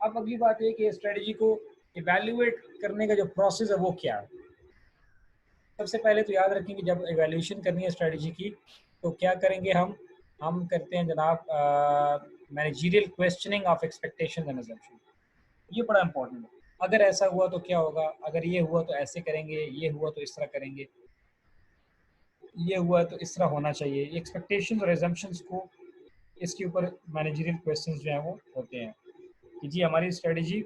अब अगली बात है कि स्ट्रेटजी को इवैल्यूएट करने का जो प्रोसेस है वो क्या है। सबसे पहले तो याद रखें कि जब इवैल्यूएशन करनी है स्ट्रेटजी की तो क्या करेंगे हम करते हैं जनाब managerial questioning of expectations and assumption. ये बड़ा इंपॉर्टेंट है। अगर ऐसा हुआ तो क्या होगा, अगर ये हुआ तो ऐसे करेंगे, ये हुआ तो इस तरह करेंगे, ये हुआ तो इस तरह होना चाहिए। एक्सपेक्टेशंस और असम्पशंस को इसके ऊपर मैनेजरियल क्वेश्चंस जो हैं वो होते हैं कि जी हमारी स्ट्रेटजी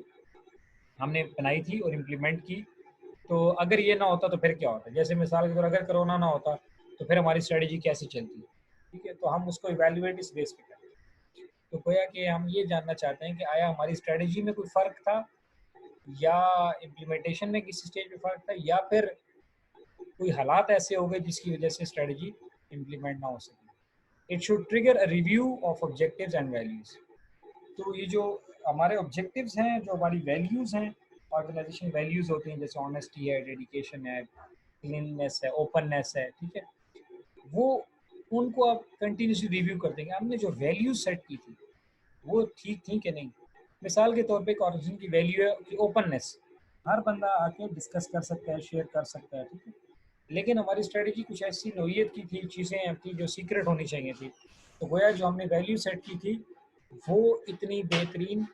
हमने बनाई थी और इम्प्लीमेंट की, तो अगर ये ना होता तो फिर क्या होता। जैसे मिसाल के तौर अगर कोरोना ना होता तो फिर हमारी स्ट्रेटजी कैसे चलती। ठीक है, तो हम उसको इवेल्युएट इस बेस पे करते हैं। तो गोया कि हम ये जानना चाहते हैं कि आया हमारी स्ट्रेटजी में कोई फ़र्क था या इम्प्लीमेंटेशन में किसी स्टेज पे फ़र्क था, या फिर कोई हालात ऐसे हो गए जिसकी वजह से स्ट्रेटजी इम्प्लीमेंट ना हो सके। It should trigger a review of objectives and values. तो ये जो हमारे ऑब्जेक्टिव्स हैं, जो हमारी वैल्यूज़ हैं, ऑर्गेनाइजेशन वैल्यूज़ होती हैं, जैसे ऑनेस्टी है, डेडिकेशन है, क्लीननेस है, ओपननेस है, ठीक है, वो उनको आप कंटिन्यूसली रिव्यू कर देंगे। हमने जो वैल्यूज सेट की थी वो ठीक थी कि नहीं। मिसाल के तौर पे एक ऑर्गेनाइजेशन की वैल्यू है कि ओपननेस, हर बंदा आके डिस्कस कर सकता है, शेयर कर सकता है, ठीक है, लेकिन हमारी स्ट्रेटजी कुछ ऐसी नोयत की थी, चीज़ें थी जो सीक्रेट होनी चाहिए थी। तो गोया जो हमने वैल्यू सेट की थी वो इतनी बेहतरीन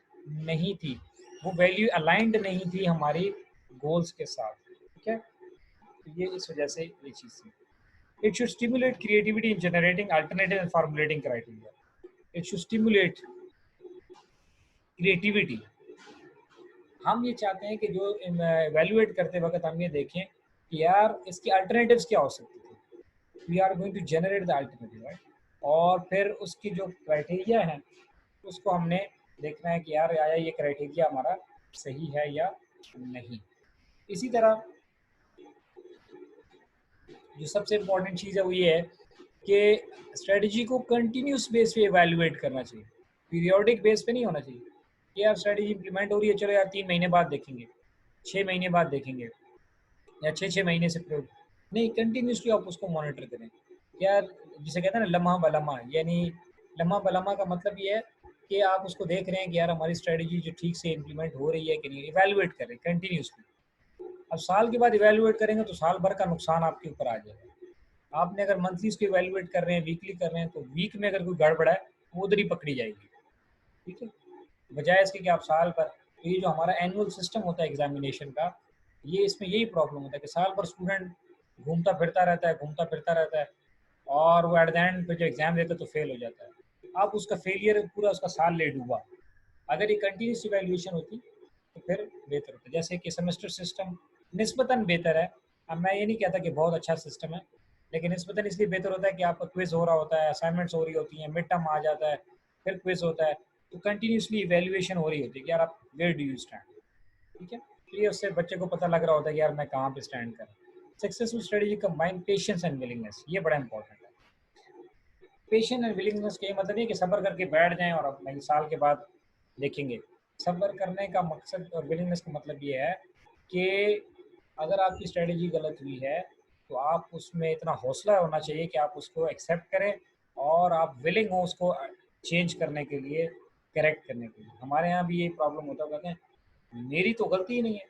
नहीं थी, वो वैल्यू अलाइंड नहीं थी हमारी गोल्स के साथ, ठीक है। तो ये इस वजह से ये चीज़ थी। It should stimulate creativity in generating alternative and formulating criteria. It should stimulate creativity. हम ये चाहते हैं कि जो evaluate करते वक्त हम ये देखें कि यार इसकी alternatives क्या हो सकती थी। We are going to generate the alternative, right? और फिर उसकी जो criteria है उसको हमने देखना है कि यार आया ये criteria हमारा सही है या नहीं। इसी तरह जो सबसे इम्पोर्टेंट चीज़ है वो ये है कि स्ट्रेटजी को कंटिन्यूस बेस पे इवैल्यूएट करना चाहिए, पीरियोडिक बेस पे नहीं होना चाहिए कि यार स्ट्रेटजी इंप्लीमेंट हो रही है, चलो यार 3 महीने बाद देखेंगे, 6 महीने बाद देखेंगे, या 6 6 महीने से प्रयोग नहीं, कंटिन्यूसली आप उसको मॉनिटर करें। यार जिसे कहते हैं ना लम्हा बलम्हा, यानी लम्हा बलम्हा का मतलब ये है कि आप उसको देख रहे हैं कि यार हमारी स्ट्रेटजी जो ठीक से इम्प्लीमेंट हो रही है कि नहीं, इवैल्यूएट करें कंटिन्यूसली। अब साल के बाद इवैल्यूएट करेंगे तो साल भर का नुकसान आपके ऊपर आ जाएगा। आपने अगर मंथली इसको इवैल्यूएट कर रहे हैं, वीकली कर रहे हैं, तो वीक में अगर कोई गड़बड़ है वो उधर ही पकड़ी जाएगी, ठीक है, बजाय इसके कि आप साल भर। तो ये जो हमारा एनुअल सिस्टम होता है एग्जामिनेशन का, ये इसमें यही प्रॉब्लम होता है कि साल भर स्टूडेंट घूमता फिरता रहता है, घूमता फिरता रहता है, और वो एट द एंड पे जो एग्जाम देता है तो फेल हो जाता है। आप उसका फेलियर पूरा उसका साल ले डूबा। अगर ये कंटिन्यूस इवैल्यूएशन होती तो फिर बेहतर होता। जैसे कि सेमेस्टर सिस्टम निस्बतन बेहतर है। अब मैं ये नहीं कहता कि बहुत अच्छा सिस्टम है, लेकिन निस्बतन इसलिए बेहतर होता है कि आपका क्विज हो रहा होता है, असाइनमेंट्स हो रही होती हैं, मिड टर्म आ जाता है, फिर क्विज होता है, तो कंटिन्यूसली इवैल्यूएशन हो रही होती है कि यार आप वेयर डू यू स्टैंड, ठीक है। तो ये उससे बच्चे को पता लग रहा होता है कि यार मैं कहाँ पे स्टैंड कर। Successful strategy combine patience and willingness, ये बड़ा इंपॉर्टेंट है। पेशेंस एंड विलिंगनेस का ये मतलब नहीं है कि सब्र करके बैठ जाएं और अब नई साल के बाद देखेंगे। सब्र करने का मकसद और विलिंगनेस का मतलब ये है कि अगर आपकी स्ट्रेटजी गलत हुई है तो आप उसमें इतना हौसला होना चाहिए कि आप उसको एक्सेप्ट करें और आप विलिंग हो उसको चेंज करने के लिए, करेक्ट करने के लिए। हमारे यहाँ भी ये प्रॉब्लम होता है, कहते हैं मेरी तो गलती ही नहीं है,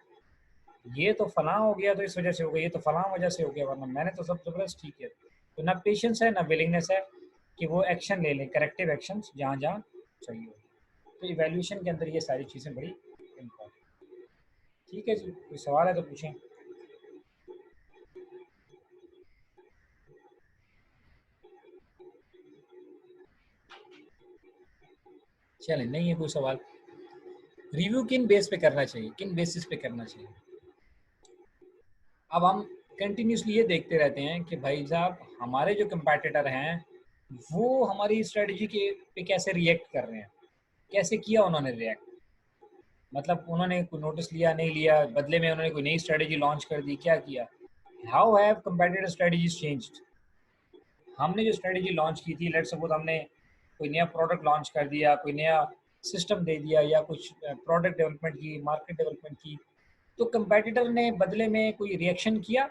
ये तो फलां हो गया तो इस वजह से हो गया, ये तो फलां वजह से हो गया, वरना मैंने तो सब ज़बरदस्त ठीक है। तो ना पेशेंस है ना विलिंगनेस है कि वो एक्शन ले लें, करेक्टिव एक्शंस जहाँ जहाँ चाहिए हो। तो इवैल्यूएशन के अंदर ये सारी चीज़ें बड़ी इम्पोर्टेंट। ठीक है जी, कोई सवाल है तो पूछें। चलें, नहीं है कोई सवाल। रिव्यू किन बेस पे करना चाहिए, किन बेसिस पे करना चाहिए। अब हम कंटिन्यूसली ये देखते रहते हैं कि भाई साहब हमारे जो कंपैटिटर हैं वो हमारी स्ट्रेटजी के पे कैसे रिएक्ट कर रहे हैं, कैसे किया उन्होंने रिएक्ट। मतलब उन्होंने कोई नोटिस लिया, नहीं लिया, बदले में उन्होंने कोई नई स्ट्रेटजी लॉन्च कर दी, क्या किया। How have competitive strategies changed. हमने जो स्ट्रेटजी लॉन्च की थी, लेट्स सपोज हमने कोई नया प्रोडक्ट लॉन्च कर दिया, कोई नया सिस्टम दे दिया, या कुछ प्रोडक्ट डेवलपमेंट की, मार्केट डेवलपमेंट की, तो कंपेटिटर ने बदले में कोई रिएक्शन किया,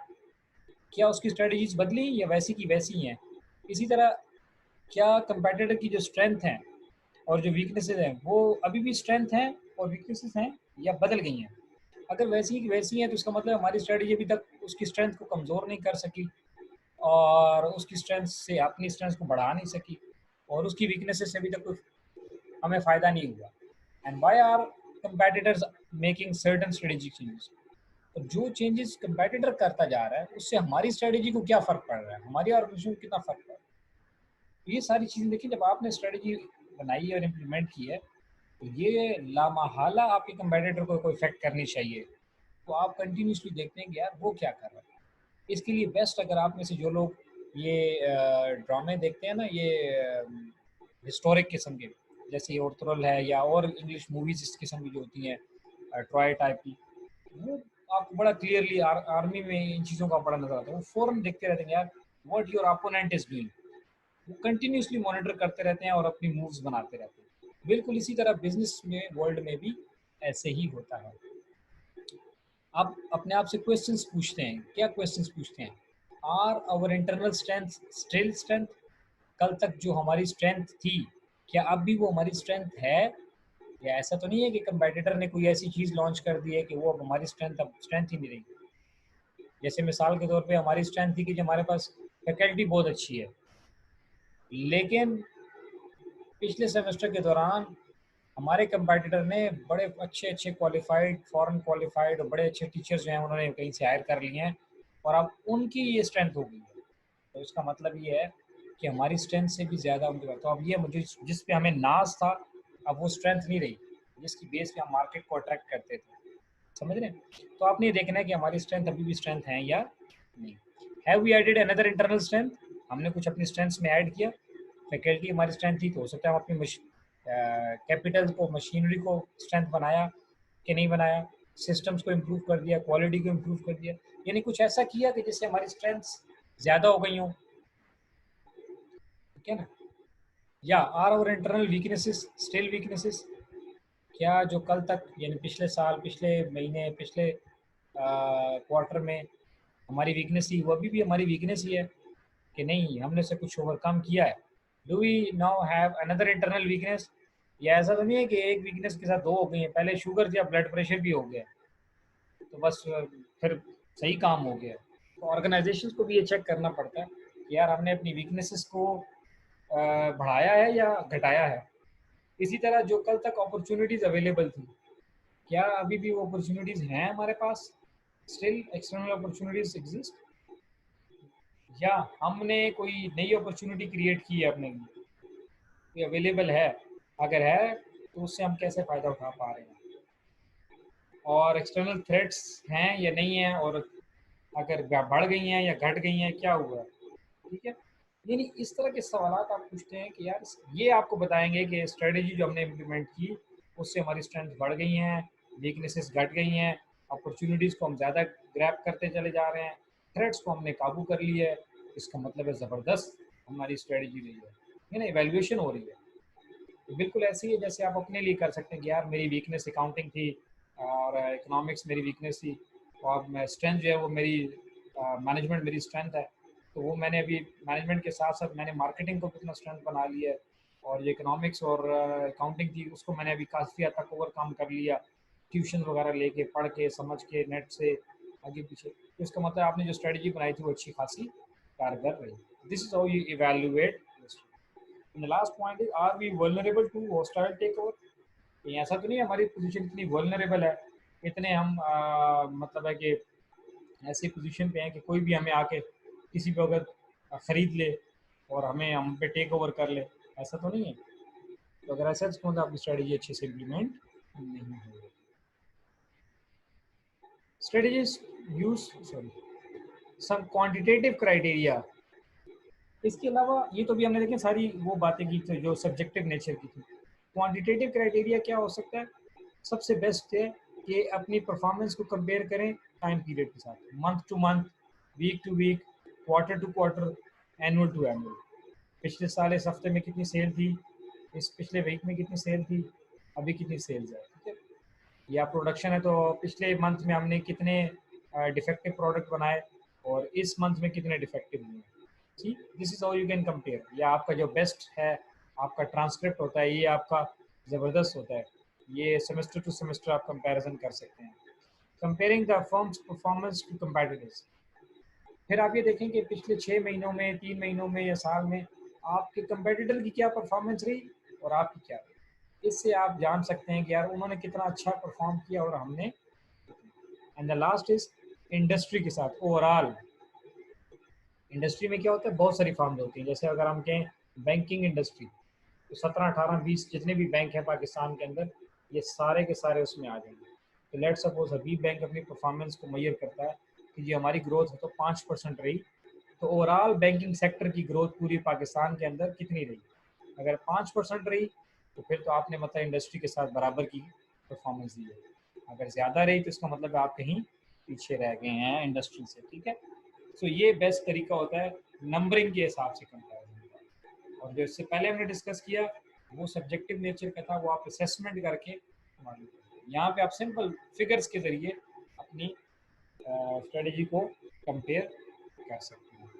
क्या उसकी स्ट्रेटजीज बदली या वैसी की वैसी हैं। इसी तरह क्या कंपेटिटर की जो स्ट्रेंथ है और जो वीकनेसेस हैं वो अभी भी स्ट्रेंथ हैं, और वीकनेसेस हैं या बदल गई हैं। अगर वैसी की वैसी हैं तो इसका मतलब हमारी स्ट्रेटजी अभी तक उसकी स्ट्रेंथ को कमज़ोर नहीं कर सकी और उसकी स्ट्रेंथ से अपनी स्ट्रेंथ को बढ़ा नहीं सकी और उसकी वीकनेसेस से अभी तक कुछ हमें फ़ायदा नहीं हुआ। And why are competitors making certain strategic changes. तो जो चेंजेस कंपेटिटर करता जा रहा है उससे हमारी स्ट्रेटजी को क्या फ़र्क पड़ रहा है, हमारी ऑर्गेनाइजेशन को कितना फ़र्क पड़ रहा है। तो ये सारी चीज़ें देखिए, जब आपने स्ट्रेटजी बनाई है और इम्प्लीमेंट की है तो ये लामहला आपके कंपेटिटर को कोई इफेक्ट करनी चाहिए। तो आप कंटिन्यूसली देखते हैं कि यार वो क्या कर रहा है। इसके लिए बेस्ट, अगर आप में से जो लोग ये ड्रामे देखते हैं ना, ये हिस्टोरिक किस्म के, जैसे ये उर्तुरल है या और इंग्लिश मूवीज इस किस्म की जो होती हैं ट्रॉय टाइप की, वो आपको बड़ा क्लियरली आर्मी में इन चीज़ों का बड़ा नजर आता है। वो फौरन देखते रहते हैं यार what your opponent is doing. वो कंटिन्यूसली मॉनिटर करते रहते हैं और अपनी मूव्स बनाते रहते हैं। बिल्कुल इसी तरह बिजनेस में वर्ल्ड में भी ऐसे ही होता है। आप अपने आप से क्वेश्चंस पूछते हैं, क्या क्वेश्चंस पूछते हैं? Are our internal strength still strength? कल तक जो हमारी स्ट्रेंथ थी, क्या अब भी वो हमारी स्ट्रेंथ है? या ऐसा तो नहीं है कि कंपेटिटर ने कोई ऐसी चीज़ लॉन्च कर दी है कि वो अब हमारी स्ट्रेंथ अब स्ट्रेंथ ही नहीं रही। जैसे मिसाल के तौर पे हमारी स्ट्रेंथ थी कि जो हमारे पास फैकल्टी बहुत अच्छी है, लेकिन पिछले सेमेस्टर के दौरान हमारे कंपेटिटर ने बड़े अच्छे अच्छे क्वालिफाइड, फॉरेन क्वालिफाइड और बड़े अच्छे टीचर्स जो हैं उन्होंने कहीं से हायर कर लिए हैं और अब उनकी ये स्ट्रेंथ हो गई है। तो इसका मतलब ये है कि हमारी स्ट्रेंथ से भी ज़्यादा उनके पास, तो अब ये मुझे जिस पे हमें नाज था अब वो स्ट्रेंथ नहीं रही जिसकी बेस पे हम मार्केट को अट्रैक्ट करते थे। समझ रहे हैं? तो आपने ये देखना है कि हमारी स्ट्रेंथ अभी भी स्ट्रेंथ है या नहीं। Have we added another internal strength? हमने कुछ अपनी स्ट्रेंथ्स में ऐड किया। फैकल्टी हमारी स्ट्रेंथ थी तो हो सकता है हम अपनी कैपिटल को, मशीनरी को स्ट्रेंथ बनाया कि नहीं बनाया, सिस्टम्स को इम्प्रूव कर दिया, क्वालिटी को इम्प्रूव कर दिया, यानी कुछ ऐसा किया कि जिससे हमारी स्ट्रेंथ्स ज़्यादा हो गई हों। ठीक है ना? या are our internal weaknesses still weaknesses? क्या जो कल तक यानी पिछले साल, पिछले महीने, पिछले क्वार्टर में हमारी वीकनेस थी वो अभी भी हमारी वीकनेस ही है कि नहीं, हमने से कुछ ओवरकम किया है? Do we now have another internal weakness? या ऐसा तो नहीं है कि एक वीकनेस के साथ दो हो गई हैं, पहले शुगर थी अब ब्लड प्रेशर भी हो गया, तो बस फिर सही काम हो गया। तो ऑर्गेनाइजेशंस को भी ये चेक करना पड़ता है कि यार हमने अपनी वीकनेसेस को बढ़ाया है या घटाया है। इसी तरह जो कल तक अपॉर्चुनिटीज़ अवेलेबल थी, क्या अभी भी वो अपॉर्चुनिटीज़ हैं हमारे पास? Still external opportunities exist? या हमने कोई नई अपॉर्चुनिटी क्रिएट की है अपने लिए, कोई अवेलेबल है? अगर है तो उससे हम कैसे फ़ायदा उठा पा रहे हैं? और एक्सटर्नल थ्रेट्स हैं या नहीं हैं, और अगर बढ़ गई हैं या घट गई हैं, क्या हुआ है? ठीक है? यानी इस तरह के सवालात आप पूछते हैं कि यार ये आपको बताएंगे कि स्ट्रेटेजी जो हमने इम्प्लीमेंट की उससे हमारी स्ट्रेंथ बढ़ गई हैं, वीकनेसेस घट गई हैं, अपॉर्चुनिटीज़ को हम ज़्यादा ग्रैब करते चले जा रहे हैं, थ्रेट्स को हमने काबू कर लिया है। इसका मतलब है ज़बरदस्त हमारी स्ट्रेटजी रही है ना, इवेल्युएशन हो रही है। तो बिल्कुल ऐसे ही है जैसे आप अपने लिए कर सकते हैं कि यार मेरी वीकनेस अकाउंटिंग थी और इकोनॉमिक्स मेरी वीकनेस थी, और मैं स्ट्रेंथ जो है वो मेरी मैनेजमेंट मेरी स्ट्रेंथ है। तो वो मैंने अभी मैनेजमेंट के साथ साथ मैंने मार्केटिंग को कितना स्ट्रेंथ बना लिया है, और ये इकोनॉमिक्स और अकाउंटिंग थी उसको मैंने अभी काफ़ी हद तक ओवरकम कर लिया, ट्यूशन वगैरह लेके पढ़ के समझ के नेट से आगे पीछे। तो इसका मतलब आपने जो स्ट्रेटजी बनाई थी वो अच्छी खासी कारगर रही। This is how you evaluate. And the last point is, are we vulnerable to hostile takeover? कहीं ऐसा तो नहीं है हमारी पोजीशन इतनी वल्नरेबल है, इतने हम मतलब है कि ऐसी पोजीशन पे हैं कि कोई भी हमें आके किसी पे अगर खरीद ले और हमें हम पे टेक ओवर कर ले, ऐसा तो नहीं है? तो अगर ऐसा है तो मतलब आपकी स्ट्रेटजी अच्छे से इम्प्लीमेंट नहीं हो। स्ट्रेटजीज यूज सॉरी सम क्वांटिटेटिव क्राइटेरिया। इसके अलावा ये तो भी हमने देखें सारी वो बातें की थी जो सब्जेक्टिव नेचर की थी। क्वांटिटेटिव क्राइटेरिया क्या हो सकता है? सबसे बेस्ट है कि अपनी परफॉर्मेंस को कंपेयर करें टाइम पीरियड के साथ, month to month, week to week, quarter to quarter, annual to annual. पिछले साल इस हफ्ते में कितनी सेल थी, इस पिछले वीक में कितनी सेल थी, अभी कितनी सेल्स है। ठीक है? या प्रोडक्शन है तो पिछले मंथ में हमने कितने डिफेक्टिव प्रोडक्ट बनाए और इस मंथ में कितने डिफेक्टिव हुए। ठीक, this is how you can compare. या आपका जो बेस्ट है, आपका ट्रांसक्रिप्ट होता है, ये आपका ज़बरदस्त होता है। ये सेमेस्टर टू सेमेस्टर आप कंपैरिजन कर सकते हैं। Comparing the firm's performance to competitors, फिर आप ये देखें कि पिछले 6 महीनों में, 3 महीनों में या साल में आपके कंपेटिटर की क्या परफॉर्मेंस रही और आपकी क्या रही। इससे आप जान सकते हैं कि यार उन्होंने कितना अच्छा परफॉर्म किया और हमने। And the last is industry के साथ ओवरऑल। इंडस्ट्री में क्या होता है, बहुत सारी फर्म्स होती हैं। जैसे अगर हम कहें बैंकिंग इंडस्ट्री, तो 17, 18, 20 जितने भी बैंक हैं पाकिस्तान के अंदर, ये सारे के सारे उसमें आ जाएंगे। तो लेट सपोज हबीब बैंक अपनी परफॉर्मेंस को मेजर करता है कि जी हमारी ग्रोथ है तो 5% रही, तो ओवरऑल बैंकिंग सेक्टर की ग्रोथ पूरी पाकिस्तान के अंदर कितनी रही। अगर 5% रही तो फिर तो आपने मतलब इंडस्ट्री के साथ बराबर की परफॉर्मेंस दी है। अगर ज़्यादा रही तो इसका मतलब आप कहीं पीछे रह गए हैं इंडस्ट्री से। ठीक है, तो ये बेस्ट तरीका होता है नंबरिंग के हिसाब से कंपेरिजन का। और जो इससे पहले हमने डिस्कस किया वो सब्जेक्टिव नेचर का था, वो आप असेसमेंट करके मालूम करते हैं। यहाँ पे आप सिंपल फिगर्स के ज़रिए अपनी स्ट्रेटजी को कंपेयर कर सकते हैं।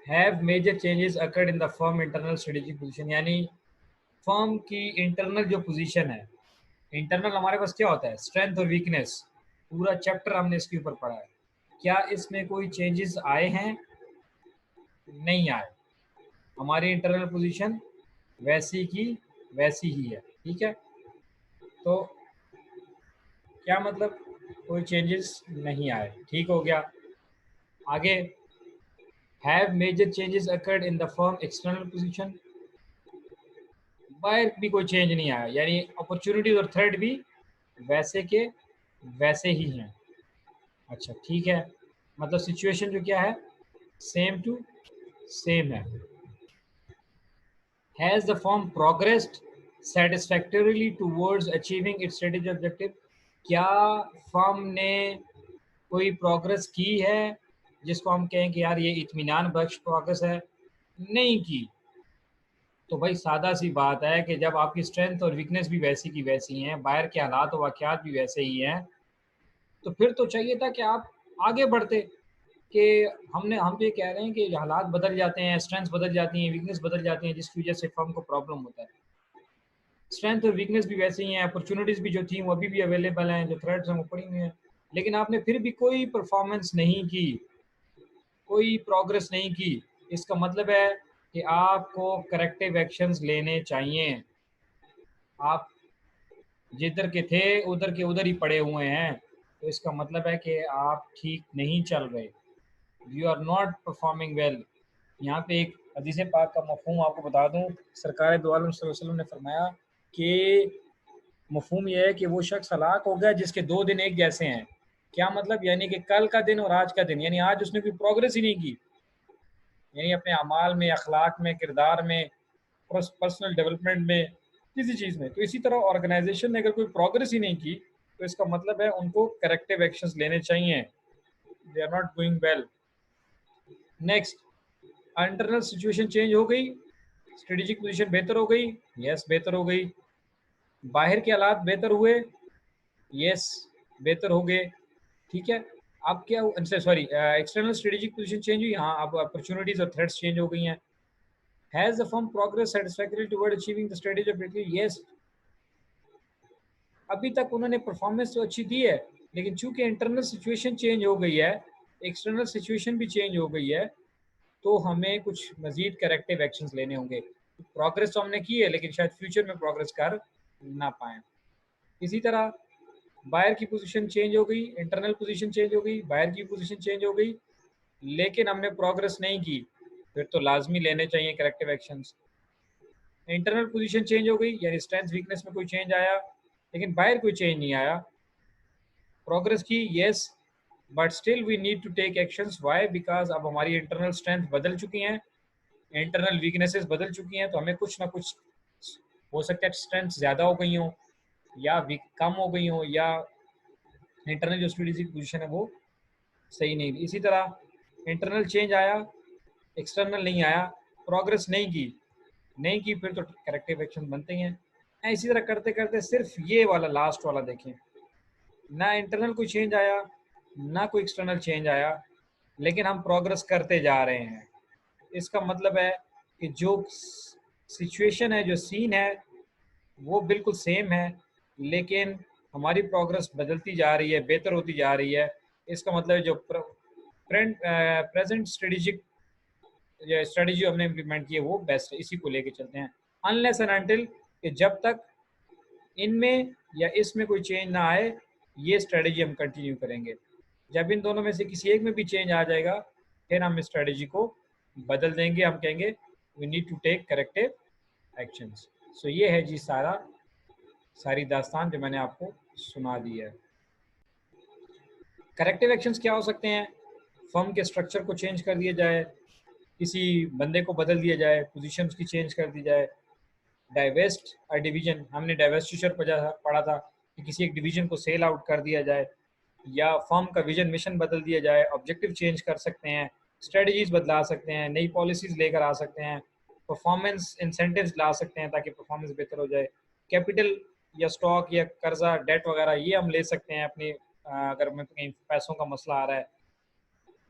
Have major changes occurred in the firm internal strategic position, यानी फर्म की इंटरनल जो पोजीशन है, इंटरनल हमारे पास क्या होता है, स्ट्रेंथ और वीकनेस, पूरा चैप्टर हमने इसके ऊपर पढ़ा है। क्या इसमें कोई चेंजेस आए हैं? नहीं आए। हमारी इंटरनल पोजीशन वैसी की वैसी ही है। ठीक है, तो क्या मतलब कोई चेंजेस नहीं आए। ठीक हो गया। आगे, have major changes occurred in the firm external position, बाहर भी कोई चेंज नहीं आया, यानी अपॉर्चुनिटीज और थ्रेट भी वैसे के वैसे ही हैं। अच्छा ठीक है, मतलब सिचुएशन जो क्या है, सेम टू सेम है। Has the firm progressed satisfactorily towards achieving its strategy objective, क्या फर्म ने कोई प्रोग्रेस की है जिसको हम कहें कि यार ये इत्मीनान बख्श प्रोग्रेस है? नहीं की। तो भाई सादा सी बात है कि जब आपकी स्ट्रेंथ और वीकनेस भी वैसी की वैसी हैं, बाहर के हालात और वाक़यात भी वैसे ही हैं, तो फिर तो चाहिए था कि आप आगे बढ़ते। कि हम तो ये कह रहे हैं कि हालात बदल जाते हैं, स्ट्रेंथ बदल जाती हैं, वीकनेस बदल जाती हैं, जिसकी वजह से फर्म को प्रॉब्लम होता है। स्ट्रेंथ और वीकनेस भी वैसे ही हैं, अपॉर्चुनिटीज़ भी जो थी वो अभी भी अवेलेबल हैं, जो थ्रेट्स हैं वो पड़ी हुई हैं, लेकिन आपने फिर भी कोई परफॉर्मेंस नहीं की, कोई प्रोग्रेस नहीं की। इसका मतलब है कि आपको करेक्टिव एक्शंस लेने चाहिए। आप जिधर के थे उधर के उधर ही पड़े हुए हैं, तो इसका मतलब है कि आप ठीक नहीं चल रहे, you are not performing well. यहाँ पे एक हदीस पाक का मफहूम आपको बता दूँ, सरकार दो आलम सल्लल्लाहु अलैहि वसल्लम ने फरमाया कि मफहूम यह है कि वो शख्स हलाक हो गया जिसके 2 दिन एक जैसे हैं। क्या मतलब, यानी कि कल का दिन और आज का दिन, यानी आज उसने कोई प्रोग्रेस ही नहीं की, यानी अपने अमाल में, अखलाक में, किरदार में, पर्सनल डेवलपमेंट में, किसी चीज़ में। तो इसी तरह ऑर्गेनाइजेशन ने अगर कोई प्रोग्रेस ही नहीं की तो इसका मतलब है उनको करेक्टिव एक्शंस लेने चाहिए, they are not going well. Next, internal situation change हो गई, स्ट्रेटेजिक पोजीशन बेहतर हो गई, यस बेहतर हो गई। बाहर के हालात बेहतर हुए, यस बेहतर हो गए। ठीक है, अब क्या, sorry, external strategic position change हुई, हाँ अब अपॉर्चुनिटीज और थ्रेट्स चेंज हो गई हैं। Has the firm progress satisfactory toward achieving the strategy objective, yes. अभी तक उन्होंने परफॉर्मेंस तो अच्छी दी है, लेकिन चूंकि इंटरनल सिचुएशन चेंज हो गई है, एक्सटर्नल सिचुएशन भी चेंज हो गई है, तो हमें कुछ मजीद करेक्टिव एक्शंस लेने होंगे। प्रोग्रेस तो हमने की है, लेकिन शायद फ्यूचर में प्रोग्रेस कर ना पाए। इसी तरह बाहर की पोजीशन चेंज हो गई, इंटरनल पोजीशन चेंज हो गई, बाहर की पोजीशन चेंज हो गई, लेकिन हमने प्रोग्रेस नहीं की, फिर तो लाजमी लेने चाहिए corrective actions. Internal position change हो गई, यानी स्ट्रेंथ वीकनेस में कोई चेंज आया, लेकिन बाहर कोई चेंज नहीं आया। प्रोग्रेस की, yes, but still we need to take actions. Why? Because अब हमारी इंटरनल स्ट्रेंथ बदल चुकी हैं, इंटरनल वीकनेसेस बदल चुकी हैं, तो हमें कुछ ना कुछ, हो सकता है स्ट्रेंथ ज़्यादा हो गई हो या वीक कम हो गई हो, या इंटरनल जो स्ट्रेटेजिक पोजीशन है वो सही नहीं। इसी तरह इंटरनल चेंज आया, एक्सटर्नल नहीं आया, प्रोग्रेस नहीं की, फिर तो करेक्टिव एक्शन बनते ही हैं। इसी तरह करते करते सिर्फ ये वाला लास्ट वाला देखें, ना इंटरनल कोई चेंज आया, ना कोई एक्सटर्नल चेंज आया, लेकिन हम प्रोग्रेस करते जा रहे हैं। इसका मतलब है कि जो सिचुएशन है, जो सीन है, वो बिल्कुल सेम है, लेकिन हमारी प्रोग्रेस बदलती जा रही है, बेहतर होती जा रही है। इसका मतलब जो प्रेजेंट स्ट्रेटजी हमने इम्प्लीमेंट की है वो बेस्ट है, इसी को लेके चलते हैं। अनलेस एंड अनटिल कि जब तक इनमें या इसमें कोई चेंज ना आए, ये स्ट्रेटजी हम कंटिन्यू करेंगे। जब इन दोनों में से किसी एक में भी चेंज आ जाएगा, फिर हम इस स्ट्रेटजी को बदल देंगे। हम कहेंगे we need to take corrective actions. So ये है जी सारी दास्तान जो मैंने आपको सुना दी है। करेक्टिव एक्शंस क्या हो सकते हैं? फर्म के स्ट्रक्चर को चेंज कर दिया जाए, किसी बंदे को बदल दिया जाए, पोजीशन की चेंज कर दी जाए, डाइवेस्ट अ डिवीजन, हमने डाइवेस्टिचर पढ़ा था कि किसी एक डिवीजन को सेल आउट कर दिया जाए, या फर्म का विजन मिशन बदल दिया जाए, ऑब्जेक्टिव चेंज कर सकते हैं, स्ट्रेटजीज बदला सकते हैं, नई पॉलिसीज लेकर आ सकते हैं, परफॉर्मेंस इंसेंटिव्स ला सकते हैं ताकि परफॉर्मेंस बेहतर हो जाए, कैपिटल या स्टॉक या कर्जा डेट वगैरह ये हम ले सकते हैं अपनी, अगर हमें कहीं पैसों का मसला आ रहा है।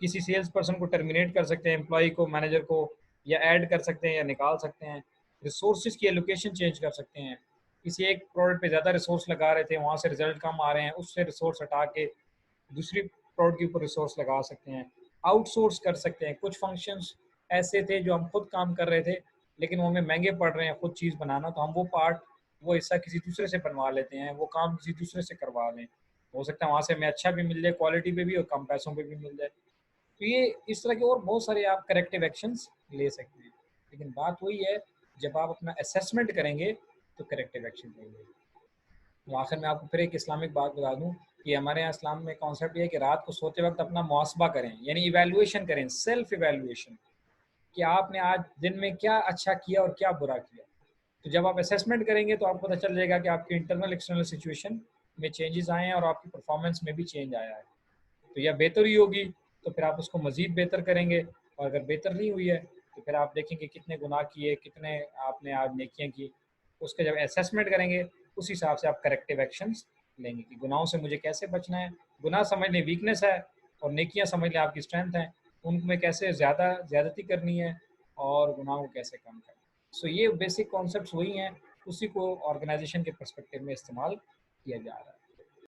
किसी सेल्स पर्सन को टर्मिनेट कर सकते हैं, एम्प्लॉय को, मैनेजर को, या ऐड कर सकते हैं या निकाल सकते हैं। रिसोर्सेज की एलोकेशन चेंज कर सकते हैं, किसी एक प्रोडक्ट पे ज़्यादा रिसोर्स लगा रहे थे, वहाँ से रिजल्ट कम आ रहे हैं, उससे रिसोर्स हटा के दूसरी प्रोडक्ट के ऊपर रिसोर्स लगा सकते हैं। आउटसोर्स कर सकते हैं, कुछ फंक्शंस ऐसे थे जो हम खुद काम कर रहे थे लेकिन वो हमें महंगे पड़ रहे हैं खुद चीज़ बनाना, तो हम वो हिस्सा किसी दूसरे से बनवा लेते हैं, वो काम किसी दूसरे से करवा लें। हो सकता है वहाँ से हमें अच्छा भी मिल जाए, क्वालिटी पे भी, और कम पैसों पे भी मिल जाए। तो ये इस तरह के और बहुत सारे आप करेक्टिव एक्शंस ले सकते हैं, लेकिन बात वही है, जब आप अपना असेसमेंट करेंगे तो करेक्टिव एक्शन लेंगे। तो आखिर में आपको फिर एक इस्लामिक बात बता दूं कि हमारे यहाँ इस्लाम में कॉन्सेप्ट ये है कि रात को सोते वक्त अपना मुहासबा करें, यानी इवैल्यूएशन करें, सेल्फ इवैल्यूएशन, कि आपने आज दिन में क्या अच्छा किया और क्या बुरा किया। तो जब आप असेसमेंट करेंगे तो आपको पता चल जाएगा कि आपकी इंटरनल एक्सटर्नल सिचुएशन में चेंजेस आए हैं और आपकी परफॉर्मेंस में भी चेंज आया है। तो या बेहतर ही होगी तो फिर आप उसको मज़ीद बेहतर करेंगे, और अगर बेहतर नहीं हुई है तो फिर आप देखेंगे कितने गुनाह किए, कितने आपने आज नेकियां की। उसका जब असेसमेंट करेंगे उस हिसाब से आप करेक्टिव एक्शंस लेंगे कि गुनाहों से मुझे कैसे बचना है। गुनाह समझ लें वीकनेस है, और नेकियां समझ लें आपकी स्ट्रेंथ है, उनमें कैसे ज़्यादती करनी है और गुनाहों को कैसे कम करना है। सो ये बेसिक कॉन्सेप्ट्स वही हैं, उसी को ऑर्गेनाइजेशन के परस्पेक्टिव में इस्तेमाल किया जा रहा है।